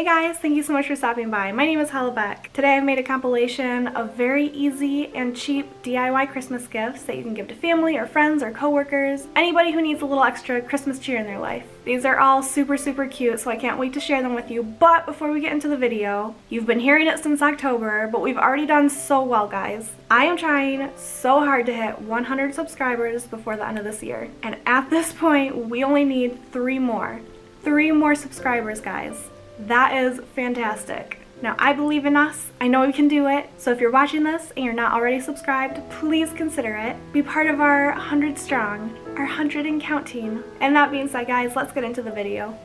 Hey guys, thank you so much for stopping by. My name is Hollabec. Today I've made a compilation of very easy and cheap DIY Christmas gifts that you can give to family or friends or coworkers, anybody who needs a little extra Christmas cheer in their life. These are all super cute, so I can't wait to share them with you. But before we get into the video, you've been hearing it since October, but we've already done so well, guys. I am trying so hard to hit 100 subscribers before the end of this year. And at this point, we only need 3 more. 3 more subscribers, guys. That is fantastic. Now, I believe in us. I know we can do it. So if you're watching this and you're not already subscribed, please consider it. Be part of our 100 strong, our 100 and counting. And that being said, guys, let's get into the video.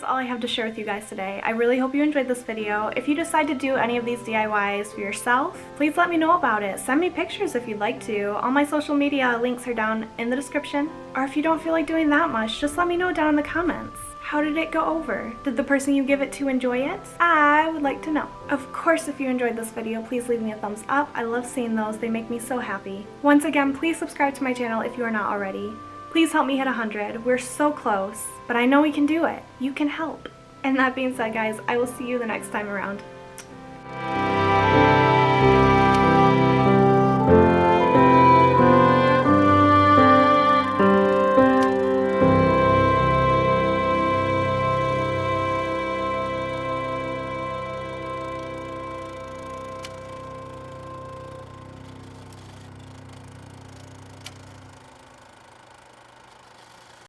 All I have to share with you guys today. I really hope you enjoyed this video. If you decide to do any of these DIYs for yourself, please let me know about it. Send me pictures if you'd like to. All my social media links are down in the description. Or if you don't feel like doing that much, just let me know down in the comments. How did it go over? Did the person you give it to enjoy it? I would like to know. Of course, if you enjoyed this video, please leave me a thumbs up. I love seeing those. They make me so happy. Once again, please subscribe to my channel if you are not already. Please help me hit 100. We're so close, but I know we can do it. You can help. And that being said, guys, I will see you the next time around.